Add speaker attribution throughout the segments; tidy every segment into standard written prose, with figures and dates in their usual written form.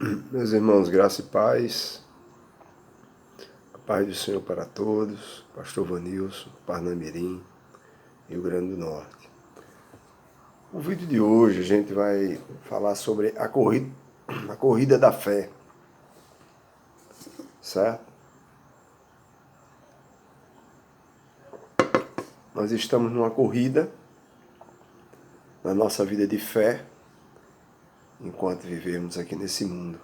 Speaker 1: Meus irmãos, graça e paz, a paz do Senhor para todos, Pastor Vanilson, Parnamirim, Rio Grande do Norte. O vídeo de hoje a gente vai falar sobre a corrida da fé, certo? Nós estamos numa corrida na nossa vida de fé, enquanto vivemos aqui nesse mundo.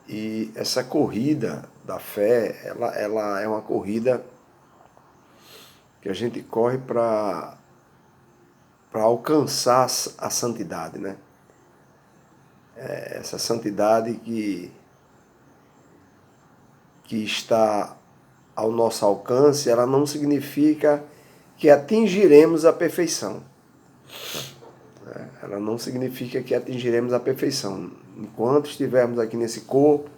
Speaker 1: E essa corrida da fé, ela é uma corrida que a gente corre para alcançar a santidade, né? Essa santidade que está ao nosso alcance, ela não significa que atingiremos a perfeição. Ela não significa que atingiremos a perfeição. Enquanto estivermos aqui nesse corpo,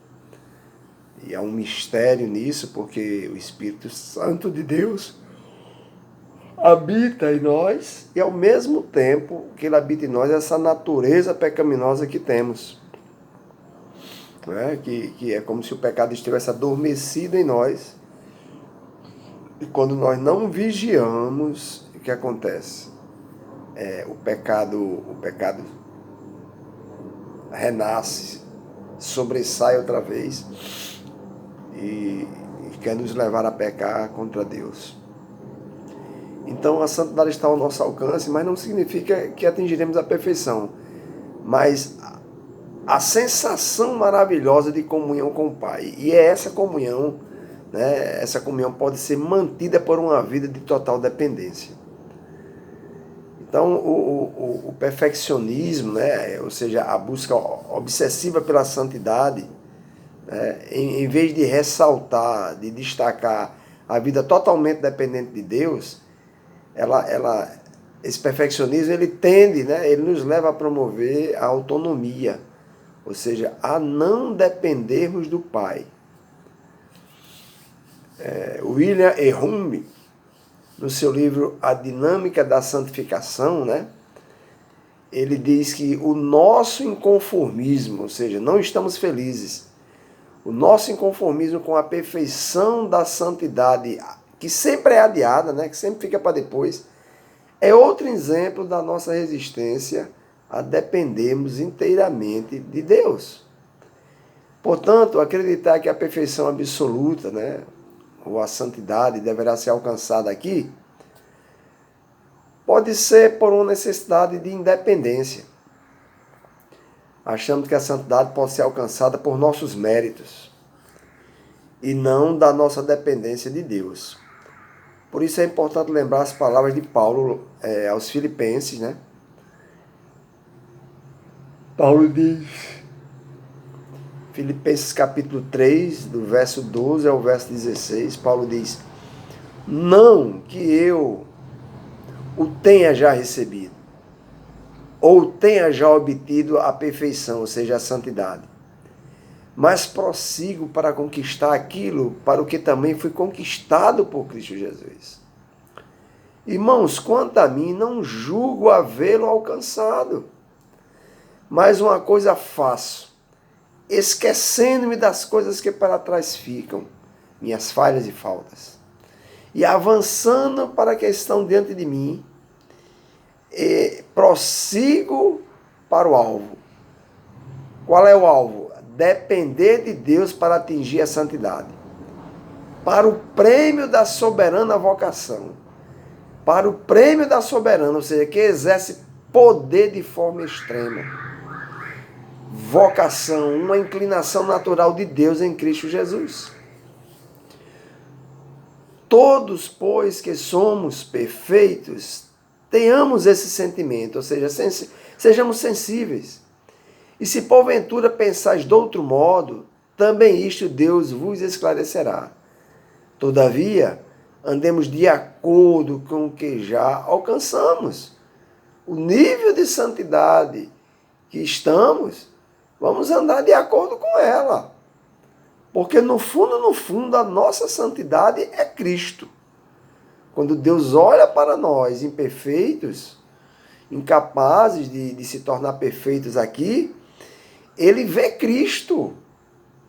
Speaker 1: e há um mistério nisso, porque o Espírito Santo de Deus habita em nós, e ao mesmo tempo que ele habita em nós, essa natureza pecaminosa que temos. Que é como se o pecado estivesse adormecido em nós. E quando nós não vigiamos, o que acontece? O pecado renasce, sobressai outra vez e quer nos levar a pecar contra Deus. Então a santidade está ao nosso alcance, mas não significa que atingiremos a perfeição. Mas a sensação maravilhosa de comunhão com o Pai. E é essa comunhão, né? Essa comunhão pode ser mantida por uma vida de total dependência. Então, o perfeccionismo, né? Ou seja, a busca obsessiva pela santidade, né? Em vez de ressaltar, de destacar a vida totalmente dependente de Deus, esse perfeccionismo ele tende, né? Ele nos leva a promover a autonomia, ou seja, a não dependermos do Pai. William Ehumi, no seu livro A Dinâmica da Santificação, né, ele diz que o nosso inconformismo, ou seja, não estamos felizes, o nosso inconformismo com a perfeição da santidade, que sempre é adiada, né, que sempre fica para depois, é outro exemplo da nossa resistência a dependermos inteiramente de Deus. Portanto, acreditar que a perfeição absoluta, né, ou a santidade deverá ser alcançada aqui, pode ser por uma necessidade de independência. Achamos que a santidade pode ser alcançada por nossos méritos e não da nossa dependência de Deus. Por isso é importante lembrar as palavras de Paulo aos Filipenses, né? Paulo diz, Filipenses capítulo 3, do verso 12 ao verso 16, Paulo diz: não que eu o tenha já recebido, ou tenha já obtido a perfeição, ou seja, a santidade, mas prossigo para conquistar aquilo para o que também fui conquistado por Cristo Jesus. Irmãos, quanto a mim, não julgo havê-lo alcançado, mas uma coisa faço, esquecendo-me das coisas que para trás ficam, minhas falhas e faltas, e avançando para a que estão diante de mim, prossigo para o alvo. Qual é o alvo? Depender de Deus para atingir a santidade. Para o prêmio da soberana vocação. Para o prêmio da soberana, ou seja, que exerce poder de forma extrema. Vocação, uma inclinação natural de Deus em Cristo Jesus. Todos, pois, que somos perfeitos, tenhamos esse sentimento, ou seja, sejamos sensíveis. E se porventura pensais de outro modo, também isto Deus vos esclarecerá. Todavia, andemos de acordo com o que já alcançamos. O nível de santidade que estamos, vamos andar de acordo com ela. Porque no fundo, a nossa santidade é Cristo. Quando Deus olha para nós imperfeitos, incapazes de se tornar perfeitos aqui, ele vê Cristo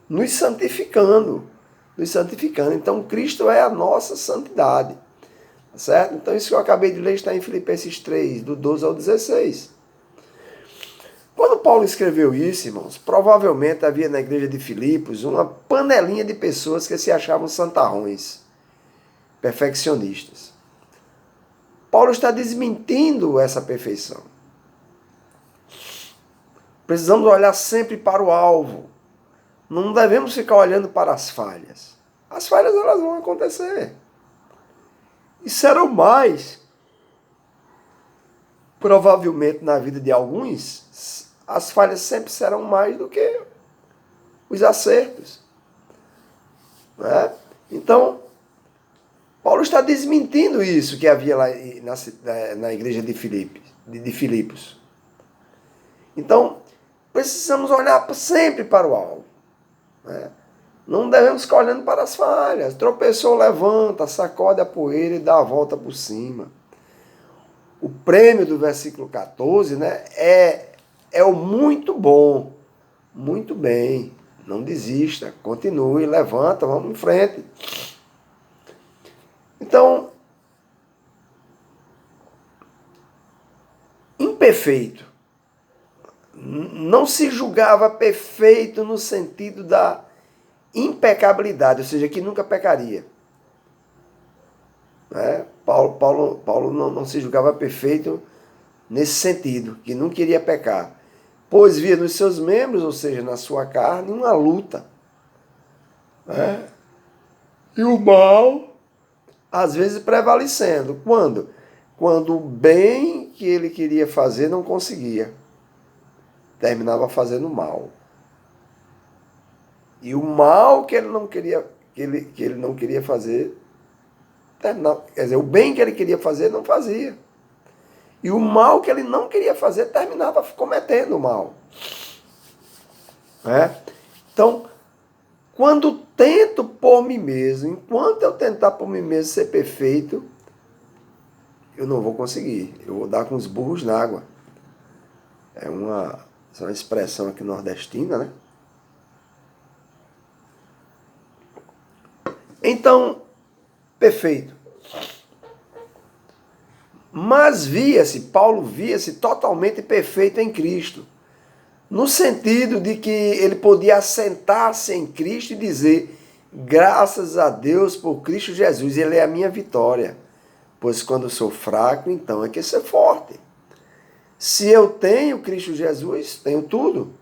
Speaker 1: nos santificando. Nos santificando. Então, Cristo é a nossa santidade. Tá certo? Então, isso que eu acabei de ler está em Filipenses 3, do 12 ao 16. Quando Paulo escreveu isso, irmãos, provavelmente havia na igreja de Filipos uma panelinha de pessoas que se achavam santarrões, perfeccionistas. Paulo está desmentindo essa perfeição. Precisamos olhar sempre para o alvo. Não devemos ficar olhando para as falhas. As falhas, elas vão acontecer. E serão mais. Provavelmente na vida de alguns, as falhas sempre serão mais do que os acertos. Né? Então, Paulo está desmentindo isso que havia lá na igreja de Filipos. Então, precisamos olhar sempre para o alvo. Né? Não devemos ficar olhando para as falhas. Tropeçou, levanta, sacode a poeira e dá a volta por cima. O prêmio do versículo 14, né, é o muito bom. Muito bem. Não desista. Continue, levanta, vamos em frente. Então, imperfeito. Não se julgava perfeito no sentido da impecabilidade, ou seja, que nunca pecaria. Né? Paulo não se julgava perfeito nesse sentido, que não queria pecar. Pois via nos seus membros, ou seja, na sua carne, uma luta. Né? E o mal, às vezes, prevalecendo. Quando? Quando o bem que ele queria fazer não conseguia. Terminava fazendo mal. E o mal que ele não queria, que ele não queria fazer, terminava, quer dizer, o bem que ele queria fazer, não fazia. E o mal que ele não queria fazer, terminava cometendo o mal. Né? Então, quando tento por mim mesmo, enquanto eu tentar por mim mesmo ser perfeito, eu não vou conseguir. Eu vou dar com os burros na água. É uma expressão aqui nordestina, né? Então, perfeito. Mas Paulo via-se totalmente perfeito em Cristo. No sentido de que ele podia assentar-se em Cristo e dizer: graças a Deus por Cristo Jesus, ele é a minha vitória. Pois quando eu sou fraco, então é que eu sou forte. Se eu tenho Cristo Jesus, tenho tudo.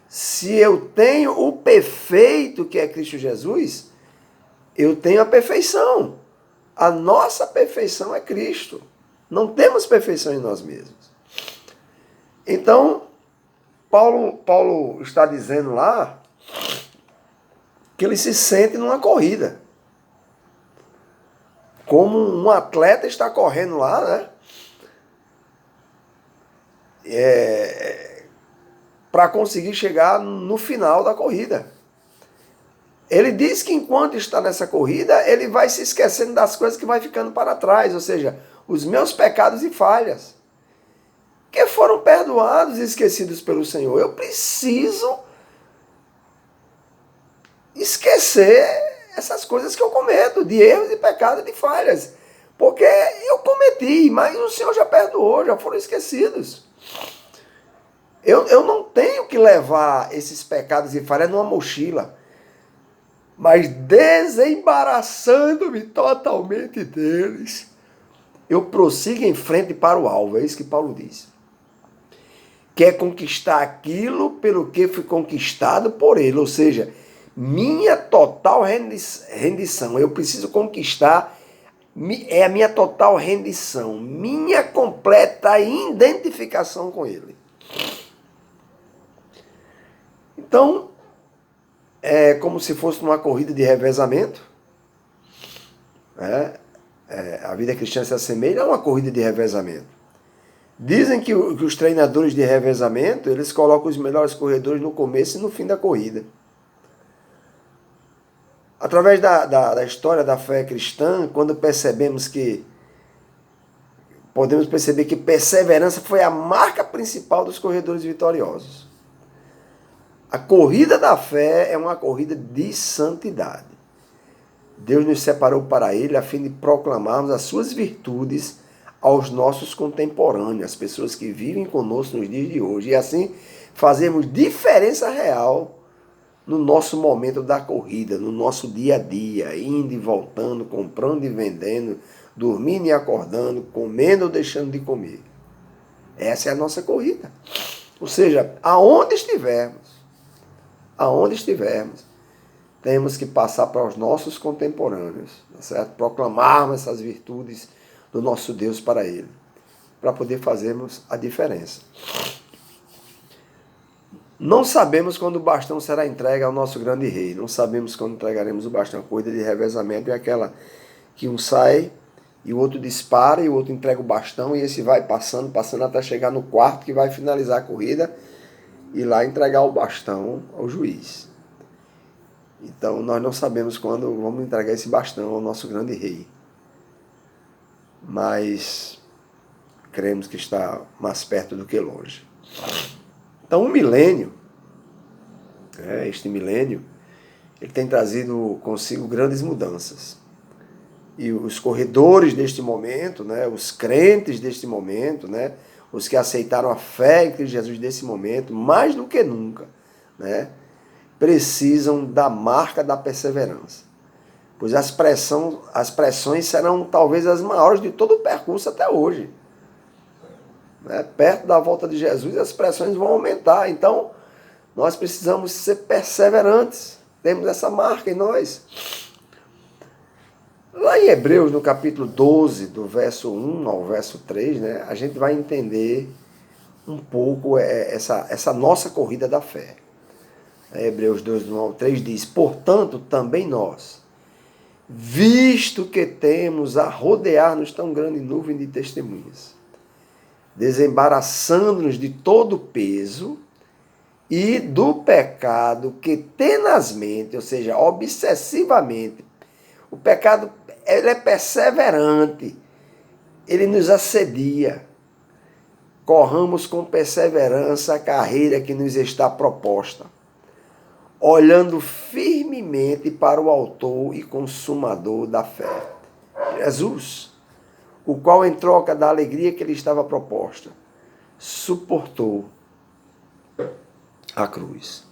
Speaker 1: Se eu tenho o perfeito que é Cristo Jesus, eu tenho a perfeição. A nossa perfeição é Cristo. Não temos perfeição em nós mesmos. Então, Paulo está dizendo lá que ele se sente numa corrida. Como um atleta está correndo lá, né? Para conseguir chegar no final da corrida. Ele diz que enquanto está nessa corrida, ele vai se esquecendo das coisas que vai ficando para trás, ou seja, os meus pecados e falhas, que foram perdoados e esquecidos pelo Senhor. Eu preciso esquecer essas coisas que eu cometo, de erros e pecados e de falhas, porque eu cometi, mas o Senhor já perdoou, já foram esquecidos. Eu não tenho que levar esses pecados e falhas numa mochila, mas desembaraçando-me totalmente deles, eu prossigo em frente para o alvo. É isso que Paulo diz. Quer conquistar aquilo pelo que fui conquistado por ele, ou seja, minha total rendição. Eu preciso conquistar, é a minha total rendição, minha completa identificação com ele. Então, é como se fosse uma corrida de revezamento. A vida cristã se assemelha a uma corrida de revezamento. Dizem que os treinadores de revezamento, eles colocam os melhores corredores no começo e no fim da corrida. Através da história da fé cristã, quando podemos perceber que perseverança foi a marca principal dos corredores vitoriosos. A corrida da fé é uma corrida de santidade. Deus nos separou para Ele a fim de proclamarmos as suas virtudes aos nossos contemporâneos, as pessoas que vivem conosco nos dias de hoje. E assim fazermos diferença real no nosso momento da corrida, no nosso dia a dia, indo e voltando, comprando e vendendo, dormindo e acordando, comendo ou deixando de comer. Essa é a nossa corrida. Ou seja, aonde estivermos, temos que passar para os nossos contemporâneos, tá certo? Proclamarmos essas virtudes do nosso Deus para Ele, para poder fazermos a diferença. Não sabemos quando o bastão será entregue ao nosso grande rei. Não sabemos quando entregaremos o bastão. A corrida de revezamento é aquela que um sai e o outro dispara e o outro entrega o bastão e esse vai passando até chegar no quarto que vai finalizar a corrida e lá entregar o bastão ao juiz. Então nós não sabemos quando vamos entregar esse bastão ao nosso grande rei. Mas cremos que está mais perto do que longe. Então o milênio, este milênio, ele tem trazido consigo grandes mudanças. E os corredores deste momento, os crentes deste momento, os que aceitaram a fé em Cristo Jesus desse momento, mais do que nunca, precisam da marca da perseverança. Pois as pressões serão talvez as maiores de todo o percurso até hoje. Perto da volta de Jesus, as pressões vão aumentar. Então, nós precisamos ser perseverantes. Temos essa marca em nós. Lá em Hebreus, no capítulo 12, do verso 1 ao verso 3, a gente vai entender um pouco essa nossa corrida da fé. Hebreus 12, 1 ao 3 diz: portanto, também nós, visto que temos a rodear-nos tão grande nuvem de testemunhas, desembaraçando-nos de todo o peso e do pecado que tenazmente, ou seja, obsessivamente, o pecado ele é perseverante, ele nos assedia. Corramos com perseverança a carreira que nos está proposta, olhando firmemente para o autor e consumador da fé, Jesus, o qual, em troca da alegria que lhe estava proposta, suportou a cruz,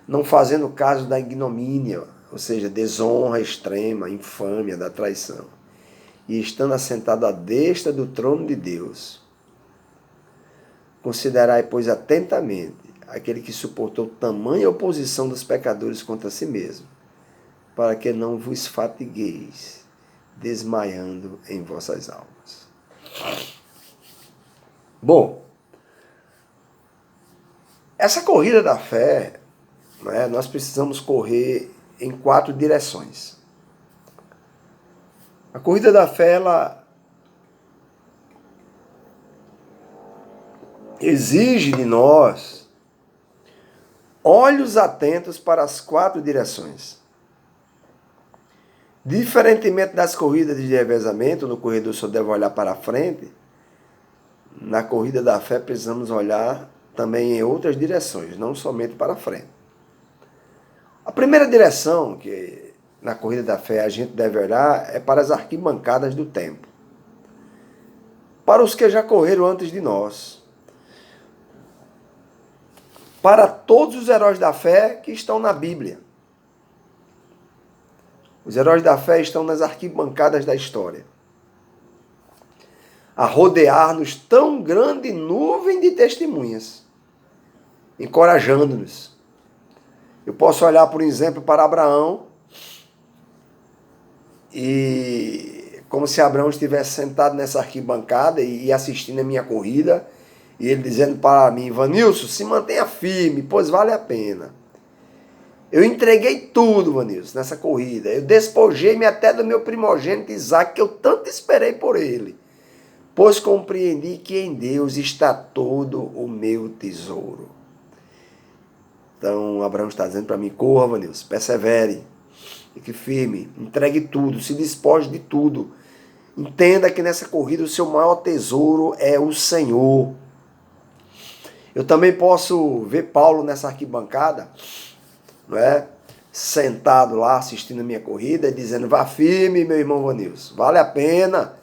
Speaker 1: não fazendo caso da ignomínia, ou seja, desonra extrema, infâmia, da traição, e estando assentado à destra do trono de Deus. Considerai, pois, atentamente aquele que suportou tamanha oposição dos pecadores contra si mesmo, para que não vos fatigueis, desmaiando em vossas almas. Bom, essa corrida da fé, nós precisamos correr em 4 direções. A corrida da fé, ela exige de nós olhos atentos para as 4 direções. Diferentemente das corridas de revezamento, no corredor só deve olhar para a frente, na corrida da fé precisamos olhar também em outras direções, não somente para a frente. A primeira direção que na corrida da fé a gente deve olhar é para as arquibancadas do tempo. Para os que já correram antes de nós. Para todos os heróis da fé que estão na Bíblia. Os heróis da fé estão nas arquibancadas da história, a rodear-nos tão grande nuvem de testemunhas, encorajando-nos. Eu posso olhar, por exemplo, para Abraão e como se Abraão estivesse sentado nessa arquibancada e assistindo a minha corrida, e ele dizendo para mim: Vanilson, se mantenha firme, pois vale a pena. Eu entreguei tudo, Vanilson, nessa corrida. Eu despojei-me até do meu primogênito Isaac, que eu tanto esperei por ele, pois compreendi que em Deus está todo o meu tesouro. Então, Abraão está dizendo para mim: corra, Vanilson, persevere, fique firme, entregue tudo, se despoje de tudo. Entenda que nessa corrida o seu maior tesouro é o Senhor. Eu também posso ver Paulo nessa arquibancada, não é? Sentado lá assistindo a minha corrida e dizendo: vá firme, meu irmão Vanilson, vale a pena,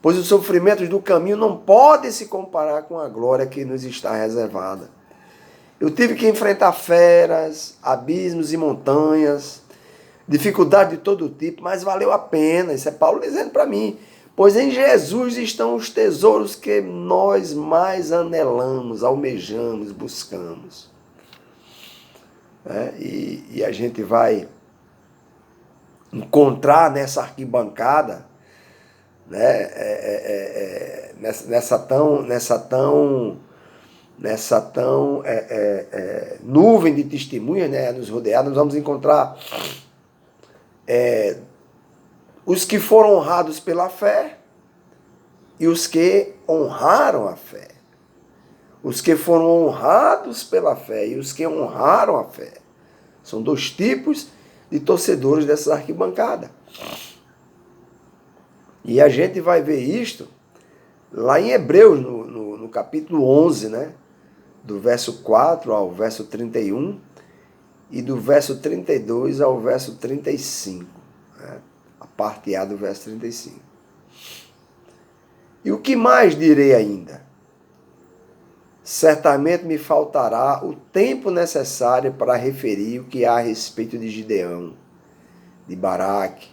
Speaker 1: pois os sofrimentos do caminho não podem se comparar com a glória que nos está reservada. Eu tive que enfrentar feras, abismos e montanhas, dificuldade de todo tipo, mas valeu a pena. Isso é Paulo dizendo para mim. Pois em Jesus estão os tesouros que nós mais anelamos, almejamos, buscamos. E a gente vai encontrar nessa arquibancada, né, nessa nuvem de testemunhas, né, nos rodear, nós vamos encontrar os que foram honrados pela fé e os que honraram a fé. Os que foram honrados pela fé e os que honraram a fé. São dois tipos de torcedores dessa arquibancada. E a gente vai ver isto lá em Hebreus, no capítulo 11, né? Do verso 4 ao verso 31 e do verso 32 ao verso 35. Né? A parte A do verso 35. E o que mais direi ainda? Certamente me faltará o tempo necessário para referir o que há a respeito de Gideão, de Baraque,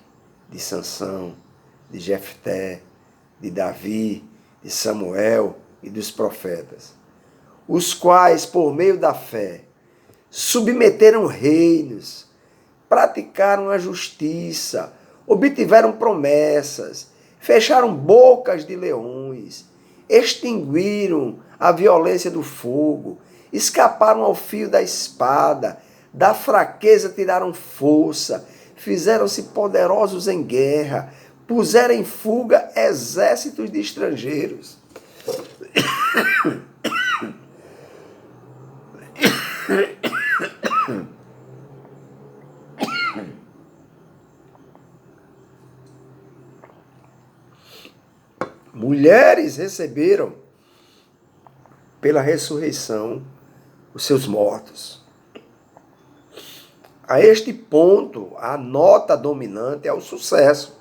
Speaker 1: de Sansão, de Jefté, de Davi, de Samuel e dos profetas, os quais, por meio da fé, submeteram reinos, praticaram a justiça, obtiveram promessas, fecharam bocas de leões, extinguiram a violência do fogo, escaparam ao fio da espada, da fraqueza tiraram força, fizeram-se poderosos em guerra, puseram em fuga exércitos de estrangeiros. Mulheres receberam pela ressurreição os seus mortos. A este ponto, a nota dominante é o sucesso.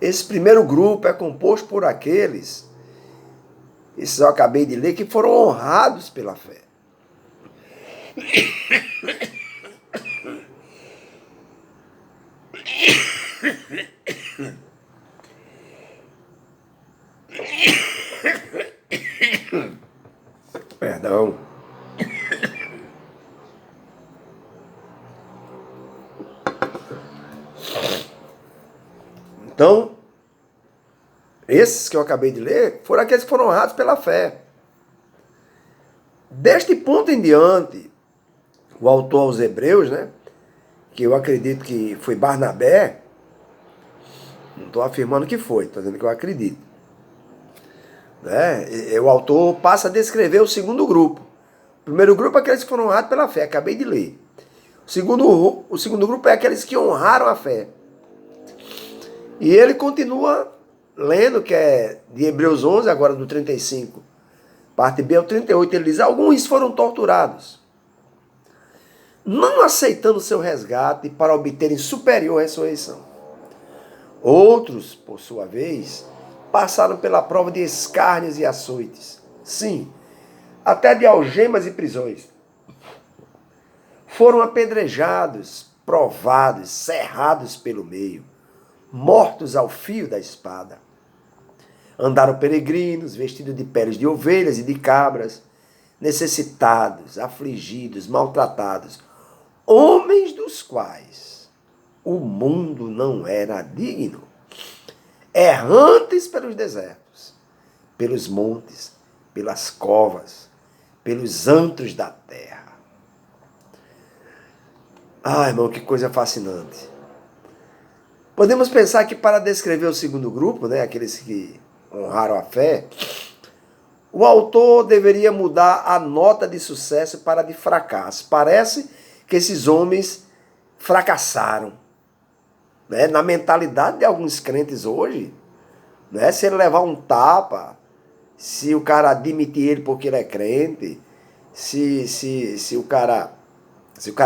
Speaker 1: Esse primeiro grupo é composto por aqueles, esses eu acabei de ler, que foram honrados pela fé. Perdão. Então, esses que eu acabei de ler foram aqueles que foram honrados pela fé. Deste ponto em diante, o autor aos Hebreus, né, que eu acredito que foi Barnabé, não estou afirmando que foi, estou dizendo que eu acredito. Né? O autor passa a descrever o segundo grupo. O primeiro grupo é aqueles que foram honrados pela fé, acabei de ler. O segundo grupo é aqueles que honraram a fé. E ele continua lendo, que é de Hebreus 11, agora do 35, parte B ao 38, ele diz: alguns foram torturados, não aceitando seu resgate para obterem superior ressurreição. Outros, por sua vez, passaram pela prova de escárnios e açoites. Sim, até de algemas e prisões. Foram apedrejados, provados, cerrados pelo meio, mortos ao fio da espada. Andaram peregrinos, vestidos de peles de ovelhas e de cabras, necessitados, afligidos, maltratados, homens dos quais o mundo não era digno, errantes pelos desertos, pelos montes, pelas covas, pelos antros da terra. Ah, irmão, que coisa fascinante. Podemos pensar que para descrever o segundo grupo, né, aqueles que honraram a fé, o autor deveria mudar a nota de sucesso para de fracasso. Parece que esses homens fracassaram. Né? Na mentalidade de alguns crentes hoje, né, se ele levar um tapa, se o cara admitir ele porque ele é crente, se o cara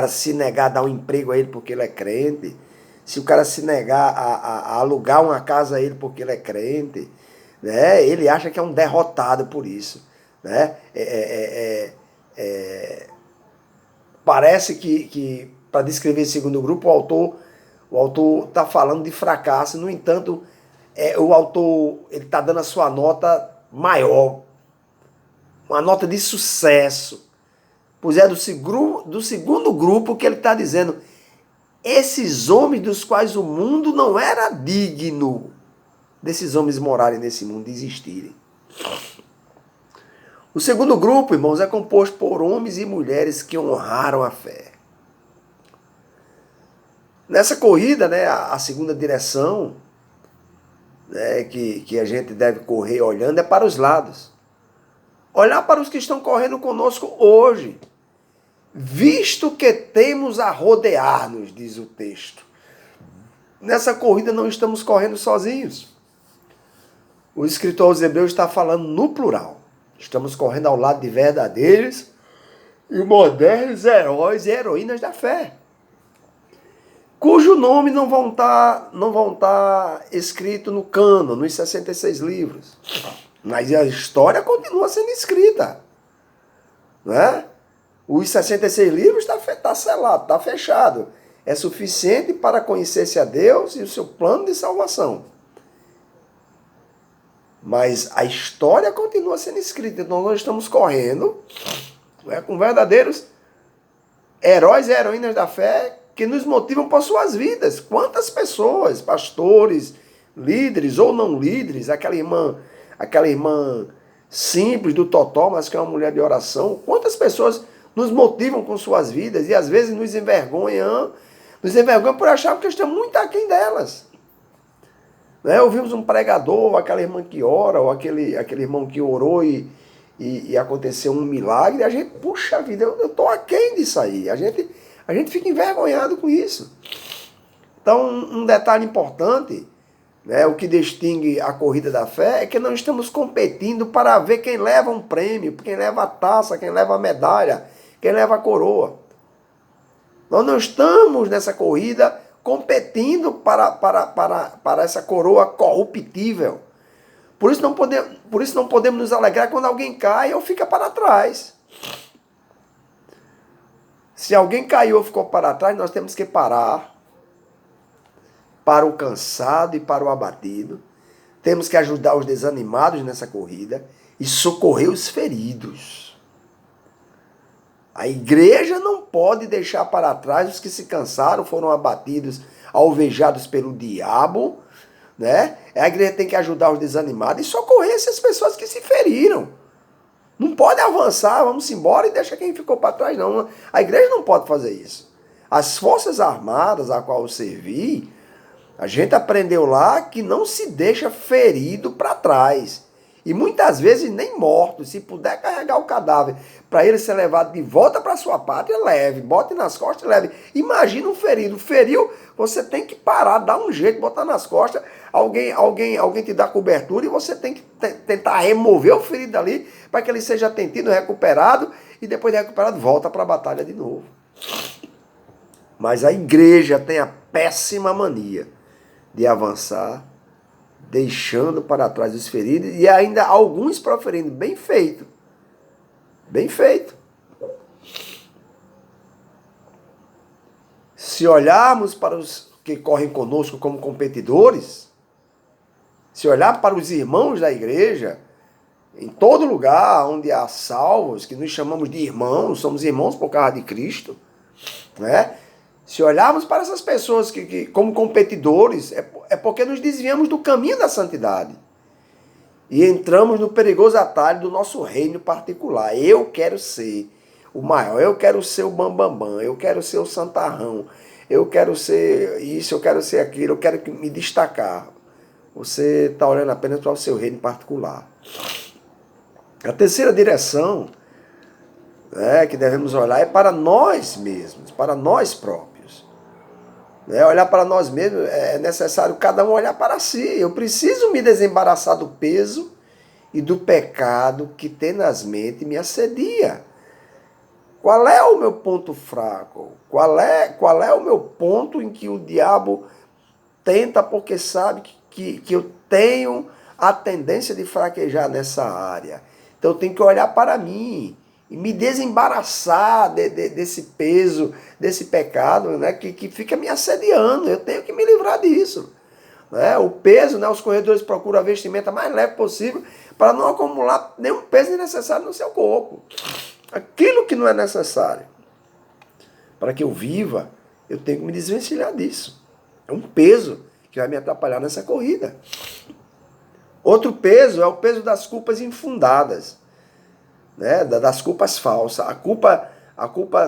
Speaker 1: se negar a dar um emprego a ele porque ele é crente, se o cara se negar a alugar uma casa a ele porque ele é crente, né? Ele acha que é um derrotado por isso, né? Parece que para descrever esse segundo grupo, o autor está falando de fracasso. No entanto, o autor ele está dando a sua nota maior, uma nota de sucesso. Pois é do segundo grupo que ele está dizendo: esses homens dos quais o mundo não era digno desses homens morarem nesse mundo, existirem. O segundo grupo, irmãos, é composto por homens e mulheres que honraram a fé. Nessa corrida, né, a segunda direção, né, que a gente deve correr olhando é para os lados. Olhar para os que estão correndo conosco hoje. Visto que temos a rodear-nos, diz o texto. Nessa corrida não estamos correndo sozinhos. O escritor aos Hebreus está falando no plural. Estamos correndo ao lado de verdadeiros e modernos heróis e heroínas da fé, cujo nome não vão estar escrito no cânon, nos 66 livros. Mas a história continua sendo escrita. Né? Os 66 livros está selado, está fechado. É suficiente para conhecer-se a Deus e o seu plano de salvação. Mas a história continua sendo escrita. Então nós estamos correndo, né, com verdadeiros heróis e heroínas da fé que nos motivam por suas vidas. Quantas pessoas, pastores, líderes ou não líderes, aquela irmã simples do Totó, mas que é uma mulher de oração, quantas pessoas nos motivam com suas vidas e às vezes nos envergonham por achar que estamos muito aquém delas. Né? Ouvimos um pregador, aquela irmã que ora, ou aquele irmão que orou e aconteceu um milagre, a gente, puxa vida, eu estou aquém disso aí. A gente fica envergonhado com isso. Então, um detalhe importante, né, o que distingue a corrida da fé, é que não estamos competindo para ver quem leva um prêmio, quem leva a taça, quem leva a medalha, quem leva a coroa. Nós não estamos nessa corrida competindo para essa coroa corruptível. Por isso não podemos nos alegrar quando alguém cai ou fica para trás. Se alguém caiu ou ficou para trás, nós temos que parar para o cansado e para o abatido. Temos que ajudar os desanimados nessa corrida e socorrer os feridos. A igreja não pode deixar para trás os que se cansaram, foram abatidos, alvejados pelo diabo, né? A igreja tem que ajudar os desanimados e socorrer essas pessoas que se feriram. Não pode avançar, vamos embora e deixa quem ficou para trás, não. A igreja não pode fazer isso. As forças armadas a qual eu servi, a gente aprendeu lá que não se deixa ferido para trás. E muitas vezes nem morto. Se puder carregar o cadáver para ele ser levado de volta para sua pátria, leve. Bote nas costas e leve. Imagina um ferido. Feriu, você tem que parar, dar um jeito, botar nas costas. Alguém te dá cobertura e você tem que tentar remover o ferido dali para que ele seja atendido, recuperado. E depois de recuperado, volta para a batalha de novo. Mas a igreja tem a péssima mania de avançar, deixando para trás os feridos e ainda alguns proferindo. Bem feito. Bem feito. Se olharmos para os que correm conosco como competidores, se olhar para os irmãos da igreja, em todo lugar onde há salvos, que nos chamamos de irmãos, somos irmãos por causa de Cristo, né? Se olharmos para essas pessoas que como competidores, é porque nos desviamos do caminho da santidade. E entramos no perigoso atalho do nosso reino particular. Eu quero ser o maior, eu quero ser o bambambam, eu quero ser o santarrão, eu quero ser isso, eu quero ser aquilo, eu quero me destacar. Você está olhando apenas para o seu reino particular. A terceira direção, né, que devemos olhar é para nós mesmos, para nós próprios. Olhar para nós mesmos, é necessário cada um olhar para si. Eu preciso me desembaraçar do peso e do pecado que tenazmente me assedia. Qual é o meu ponto fraco? Qual é o meu ponto em que o diabo tenta, porque sabe que eu tenho a tendência de fraquejar nessa área? Então eu tenho que olhar para mim e me desembaraçar desse peso, desse pecado, né, que fica me assediando. Eu tenho que me livrar disso. Né? O peso, né, os corredores procuram a vestimenta mais leve possível para não acumular nenhum peso desnecessário no seu corpo. Aquilo que não é necessário para que eu viva, eu tenho que me desvencilhar disso. É um peso que vai me atrapalhar nessa corrida. Outro peso é o peso das culpas infundadas, né? Das culpas falsas. A culpa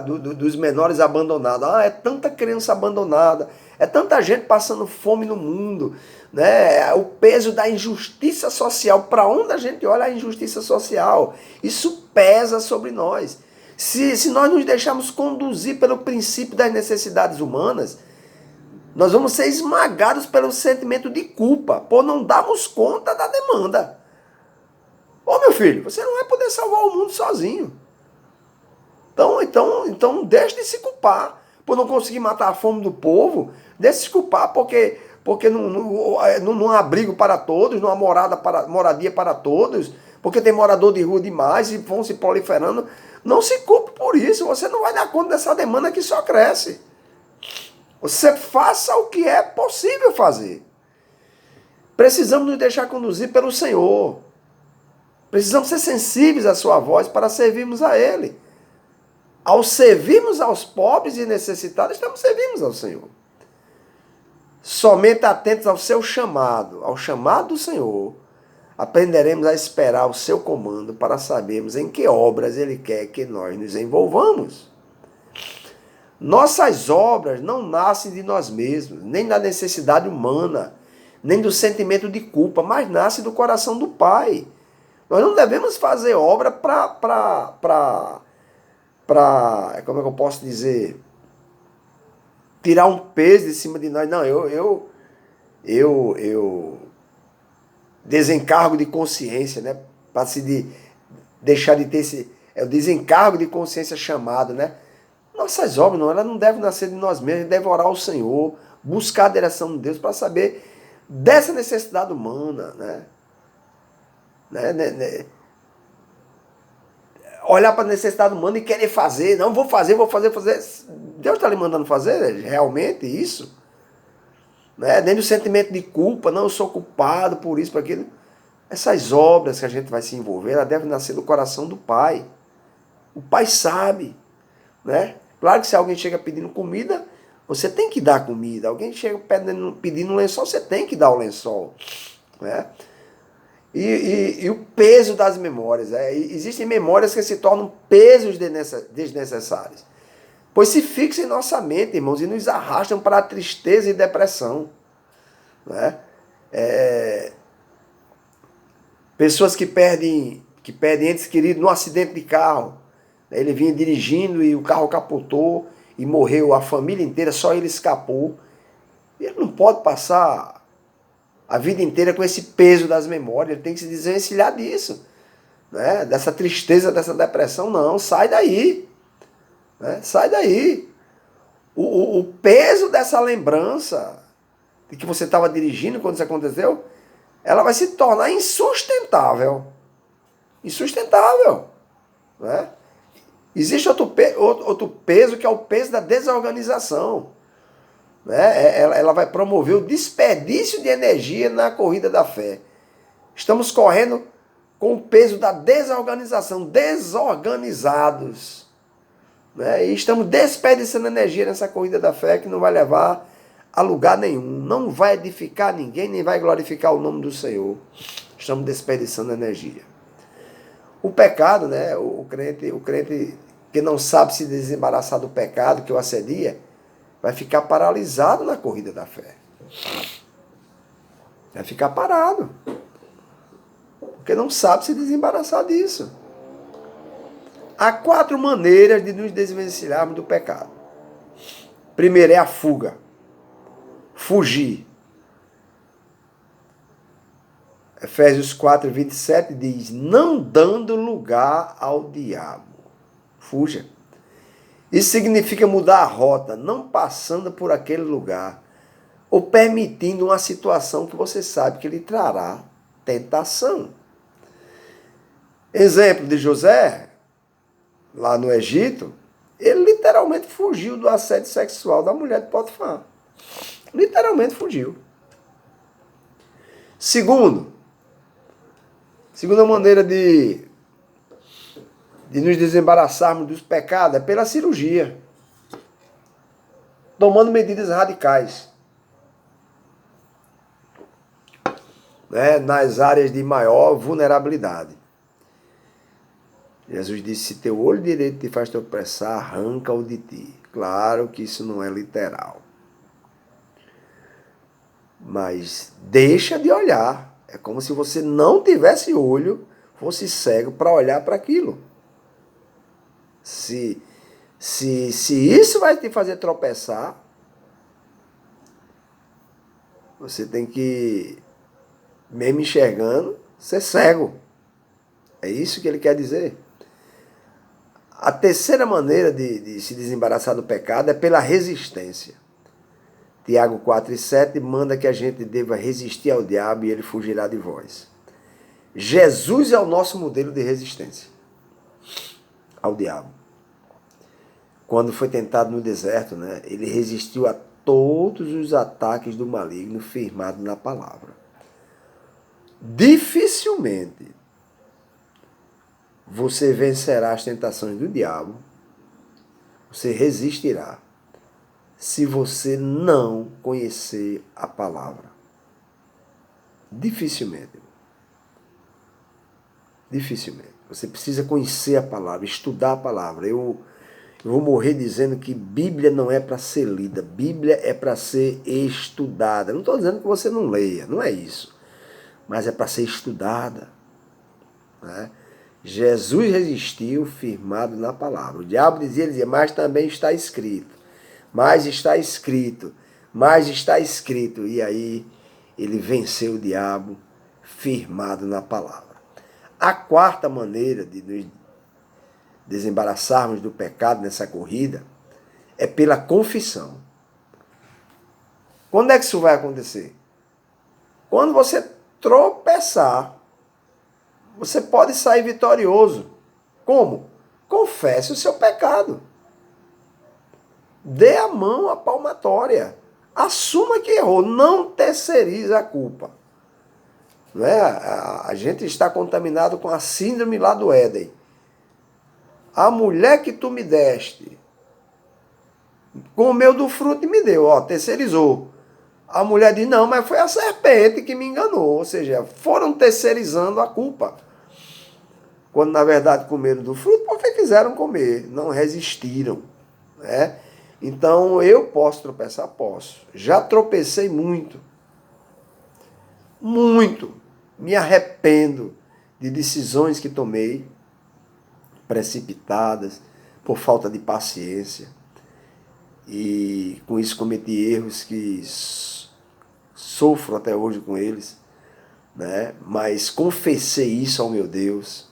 Speaker 1: dos menores abandonados. É tanta criança abandonada, é tanta gente passando fome no mundo, né? O peso da injustiça social. Para onde a gente olha a injustiça social? Isso pesa sobre nós. Se nós nos deixarmos conduzir pelo princípio das necessidades humanas, nós vamos ser esmagados pelo sentimento de culpa, por não darmos conta da demanda. Ô meu filho, você não vai poder salvar o mundo sozinho. Então deixe de se culpar por não conseguir matar a fome do povo. Deixe de se culpar porque não há abrigo para todos, não há moradia para todos, porque tem morador de rua demais e vão se proliferando. Não se culpe por isso, você não vai dar conta dessa demanda que só cresce. Você faça o que é possível fazer. Precisamos nos deixar conduzir pelo Senhor. Precisamos ser sensíveis à sua voz para servirmos a Ele. Ao servirmos aos pobres e necessitados, estamos servindo ao Senhor. Somente atentos ao seu chamado, ao chamado do Senhor, aprenderemos a esperar o seu comando para sabermos em que obras Ele quer que nós nos envolvamos. Nossas obras não nascem de nós mesmos, nem da necessidade humana, nem do sentimento de culpa, mas nascem do coração do Pai. Nós não devemos fazer obra como é que eu posso dizer, tirar um peso de cima de nós. Não, eu desencargo de consciência, né? Para deixar de ter o desencargo de consciência chamado, né? Nossas obras, não, elas não devem nascer de nós mesmos, devem orar ao Senhor, buscar a direção de Deus para saber dessa necessidade humana, né? Olhar para a necessidade humana e querer fazer. Não, vou fazer. Deus está lhe mandando fazer realmente isso? Né? Nem o sentimento de culpa, não, eu sou culpado por isso, por aquilo. Essas obras que a gente vai se envolver, elas devem nascer do coração do Pai. O Pai sabe. Né? Claro que se alguém chega pedindo comida, você tem que dar comida. Alguém chega pedindo um lençol, você tem que dar o lençol. Né? E o peso das memórias. Existem memórias que se tornam pesos desnecessários. Pois se fixam em nossa mente, irmãos, e nos arrastam para a tristeza e depressão. Né? Pessoas que perdem entes queridos num acidente de carro. Ele vinha dirigindo e o carro capotou e morreu a família inteira, só ele escapou. Ele não pode passar a vida inteira com esse peso das memórias, ele tem que se desvencilhar disso, né? Dessa tristeza, dessa depressão, não, sai daí, né? Sai daí. O peso dessa lembrança de que você estava dirigindo quando isso aconteceu, ela vai se tornar insustentável, né? Existe outro peso que é o peso da desorganização. Né? Ela vai promover o desperdício de energia na corrida da fé. Estamos correndo com o peso da desorganização, desorganizados. Né? E estamos desperdiçando energia nessa corrida da fé que não vai levar a lugar nenhum. Não vai edificar ninguém, nem vai glorificar o nome do Senhor. Estamos desperdiçando energia. O pecado, né? o crente que não sabe se desembaraçar do pecado que o assedia, vai ficar paralisado na corrida da fé. Vai ficar parado. Porque não sabe se desembaraçar disso. Há 4 maneiras de nos desvencilharmos do pecado. Primeiro é a fuga. Fugir. Efésios 4, 27 diz: não dando lugar ao diabo. Fuja. Isso significa mudar a rota, não passando por aquele lugar, ou permitindo uma situação que você sabe que lhe trará tentação. Exemplo de José, lá no Egito, ele literalmente fugiu do assédio sexual da mulher de Potifar. Literalmente fugiu. Segunda maneira de nos desembaraçarmos dos pecados é pela cirurgia, tomando medidas radicais, né, nas áreas de maior vulnerabilidade. Jesus disse: se teu olho direito te faz tropeçar, arranca-o de ti. Claro que isso não é literal, mas deixa de olhar. É como se você não tivesse olho, fosse cego para olhar para aquilo. Se isso vai te fazer tropeçar, você tem que, mesmo enxergando, ser cego. É isso que ele quer dizer. A terceira maneira de se desembaraçar do pecado é pela resistência. Tiago 4,7 manda que a gente deva resistir ao diabo e ele fugirá de vós. Jesus é o nosso modelo de resistência ao diabo. Quando foi tentado no deserto, né, ele resistiu a todos os ataques do maligno firmado na palavra. Dificilmente você vencerá as tentações do diabo, você resistirá, se você não conhecer a palavra. Dificilmente. Dificilmente. Você precisa conhecer a palavra, estudar a palavra. Eu vou morrer dizendo que Bíblia não é para ser lida, Bíblia é para ser estudada. Não estou dizendo que você não leia, não é isso. Mas é para ser estudada, né? Jesus resistiu firmado na palavra. O diabo dizia, mas também está escrito. Mas está escrito. Mas está escrito. E aí ele venceu o diabo firmado na palavra. A quarta maneira de nos desembaraçarmos do pecado nessa corrida é pela confissão. Quando é que isso vai acontecer? Quando você tropeçar, você pode sair vitorioso. Como? Confesse o seu pecado. Dê a mão à palmatória. Assuma que errou. Não terceirize a culpa. Não é? A gente está contaminado com a síndrome lá do Éden. A mulher que tu me deste comeu do fruto e me deu. Ó, terceirizou. A mulher diz, não, mas foi a serpente que me enganou. Ou seja, foram terceirizando a culpa. Quando na verdade comeram do fruto, porque quiseram comer, não resistiram, né? Então eu posso tropeçar? Posso. Já tropecei muito. Muito. Me arrependo de decisões que tomei, precipitadas, por falta de paciência. E com isso cometi erros que sofro até hoje com eles, né? Mas confessei isso ao meu Deus,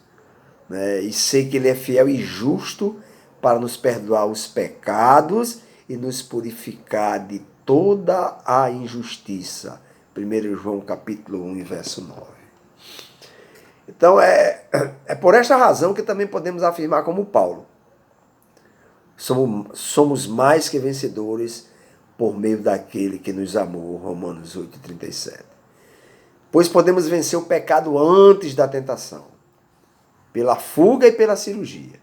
Speaker 1: né? E sei que Ele é fiel e justo para nos perdoar os pecados e nos purificar de toda a injustiça. 1 João capítulo 1, verso 9. Então é por esta razão que também podemos afirmar como Paulo. Somos mais que vencedores por meio daquele que nos amou, Romanos 8,37. Pois podemos vencer o pecado antes da tentação, pela fuga e pela cirurgia.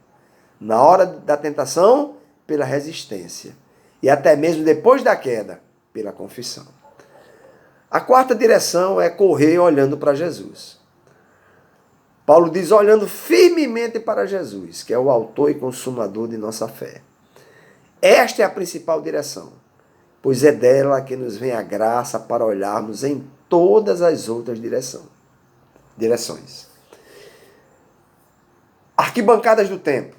Speaker 1: Na hora da tentação, pela resistência. E até mesmo depois da queda, pela confissão. A quarta direção é correr olhando para Jesus. Paulo diz, olhando firmemente para Jesus, que é o autor e consumador de nossa fé. Esta é a principal direção, pois é dela que nos vem a graça para olharmos em todas as outras direções. Arquibancadas do tempo.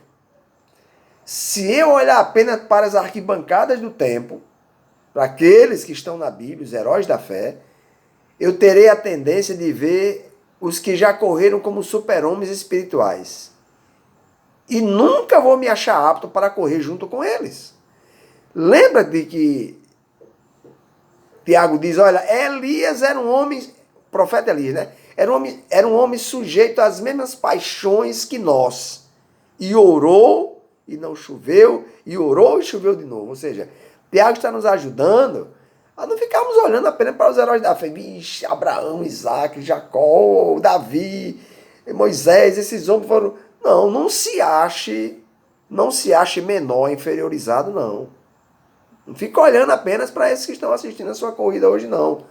Speaker 1: Se eu olhar apenas para as arquibancadas do tempo, para aqueles que estão na Bíblia, os heróis da fé, eu terei a tendência de ver os que já correram como super-homens espirituais. E nunca vou me achar apto para correr junto com eles. Lembra de que Tiago diz, olha, Elias era um homem, profeta Elias, né? Era um homem sujeito às mesmas paixões que nós. E orou e não choveu, e orou e choveu de novo. Ou seja, Tiago está nos ajudando a não ficarmos olhando apenas para os heróis da fé. Vixe, Abraão, Isaac, Jacó, Davi, Moisés, esses homens foram... Não, não se ache menor, inferiorizado, não. Não fica olhando apenas para esses que estão assistindo a sua corrida hoje, não.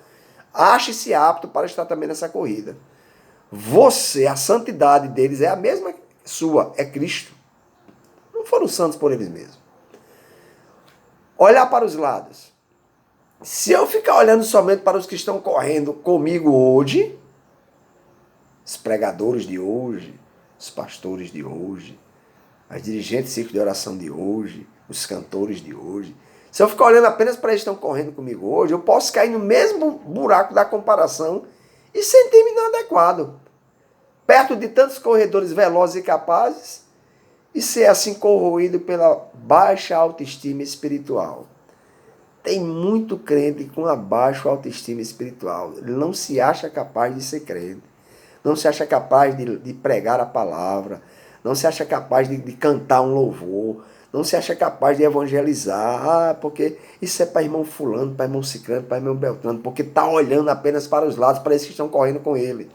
Speaker 1: Ache-se apto para estar também nessa corrida. Você, a santidade deles é a mesma sua, é Cristo. Não foram santos por eles mesmos. Olhar para os lados. Se eu ficar olhando somente para os que estão correndo comigo hoje, os pregadores de hoje, os pastores de hoje, as dirigentes de círculo de oração de hoje, os cantores de hoje, se eu ficar olhando apenas para eles que estão correndo comigo hoje, eu posso cair no mesmo buraco da comparação e sentir-me inadequado. Perto de tantos corredores velozes e capazes, e ser assim corroído pela baixa autoestima espiritual. Tem muito crente com a baixa autoestima espiritual. Ele não se acha capaz de ser crente. Não se acha capaz de pregar a palavra. Não se acha capaz de cantar um louvor. Não se acha capaz de evangelizar. Porque isso é para irmão fulano, para irmão ciclano, para irmão beltrano. Porque está olhando apenas para os lados, para esses que estão correndo com ele.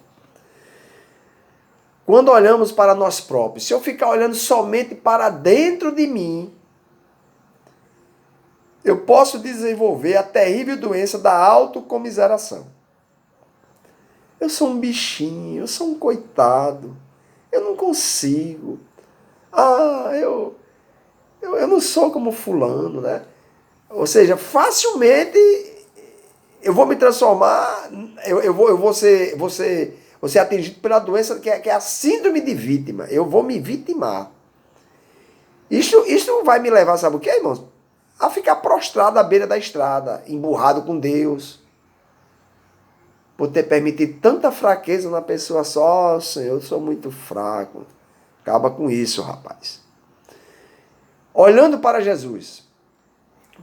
Speaker 1: Quando olhamos para nós próprios, se eu ficar olhando somente para dentro de mim, eu posso desenvolver a terrível doença da autocomiseração. Eu sou um bichinho, eu sou um coitado, eu não consigo. Eu não sou como fulano, né? Ou seja, facilmente eu vou me transformar, eu vou ser atingido pela doença que é a síndrome de vítima. Eu vou me vitimar. Isso vai me levar, sabe o que, irmãos? A ficar prostrado à beira da estrada, emburrado com Deus. Por ter permitido tanta fraqueza na pessoa só, oh, Senhor, eu sou muito fraco. Acaba com isso, rapaz. Olhando para Jesus.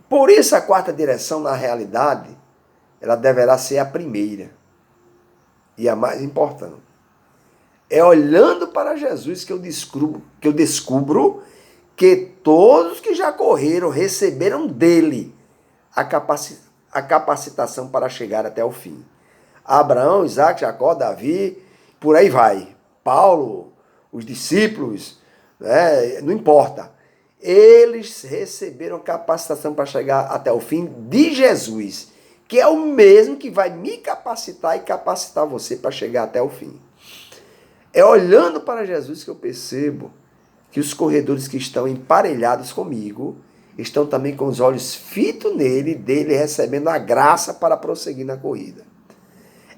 Speaker 1: Por isso a quarta direção, na realidade, ela deverá ser a primeira. E a mais importante. É olhando para Jesus que eu descubro que todos que já correram receberam dele a capacitação para chegar até o fim. Abraão, Isaac, Jacó, Davi, por aí vai. Paulo, os discípulos, né, não importa. Eles receberam capacitação para chegar até o fim de Jesus, que é o mesmo que vai me capacitar e capacitar você para chegar até o fim. É olhando para Jesus que eu percebo que os corredores que estão emparelhados comigo estão também com os olhos fitos dele recebendo a graça para prosseguir na corrida.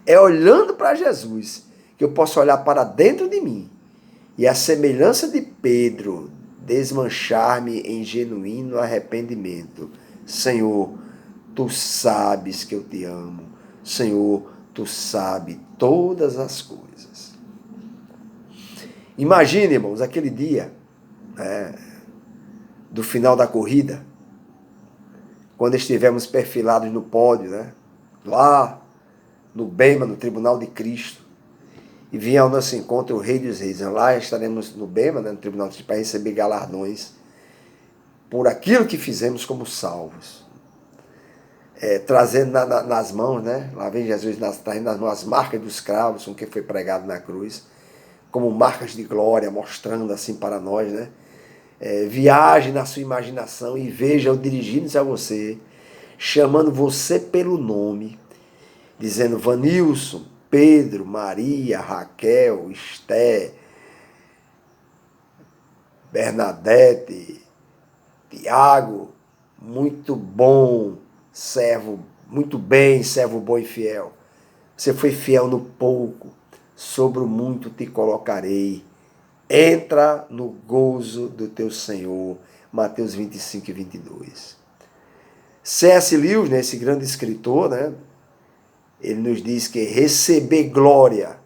Speaker 1: É olhando para Jesus que eu posso olhar para dentro de mim e a semelhança de Pedro desmanchar-me em genuíno arrependimento. Senhor, tu sabes que eu te amo. Senhor, tu sabes todas as coisas. Imagine, irmãos, aquele dia do final da corrida, quando estivemos perfilados no pódio, né? Lá no Bema, no Tribunal de Cristo, e vinha ao nosso encontro o Rei dos Reis. Lá estaremos no Bema, né, no Tribunal de Cristo, para receber galardões por aquilo que fizemos como salvos. Trazendo nas mãos, né? Lá vem Jesus trazendo nas mãos as marcas dos cravos com que foi pregado na cruz, como marcas de glória, mostrando assim para nós, né? Viaje na sua imaginação e veja-o dirigindo-se a você, chamando você pelo nome, dizendo Vanilson, Pedro, Maria, Raquel, Esté, Bernadette, Tiago, muito bom, servo, muito bem, servo bom e fiel. Você foi fiel no pouco, sobre o muito te colocarei. Entra no gozo do teu Senhor. Mateus 25 e 22. C.S. Lewis, né, esse grande escritor, né, ele nos diz que receber glória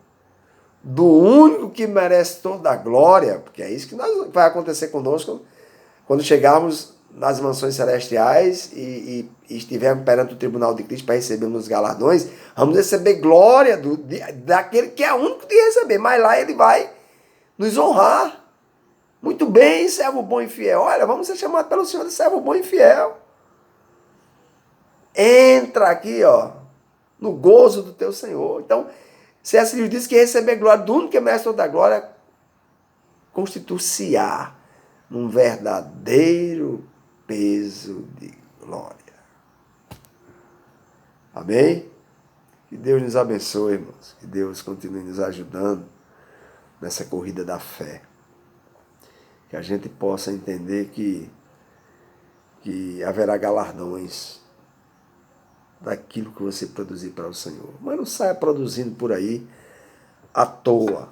Speaker 1: do único que merece toda a glória, porque é isso que vai acontecer conosco quando chegarmos nas mansões celestiais e estivermos perante o tribunal de Cristo para recebermos os galardões, vamos receber glória daquele que é o único de receber, mas lá ele vai nos honrar. Muito bem, servo bom e fiel. Olha, vamos ser chamados pelo Senhor de servo bom e fiel. Entra aqui, ó, no gozo do teu Senhor. Então, C.S. Lewis diz que receber glória do único que merece toda a glória constitui-se-á num verdadeiro peso de glória. Amém? Que Deus nos abençoe, irmãos. Que Deus continue nos ajudando nessa corrida da fé. Que a gente possa entender que haverá galardões daquilo que você produzir para o Senhor. Mas não saia produzindo por aí à toa.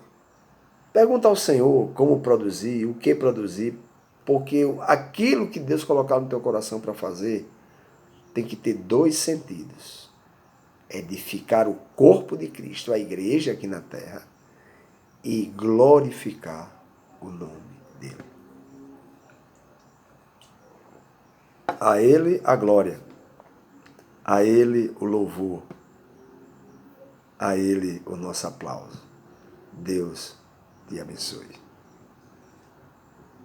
Speaker 1: Pergunta ao Senhor como produzir, o que produzir, porque aquilo que Deus colocar no teu coração para fazer tem que ter dois sentidos. Edificar o corpo de Cristo, a igreja aqui na terra, e glorificar o nome dele. A ele a glória, a ele o louvor, a ele o nosso aplauso. Deus te abençoe.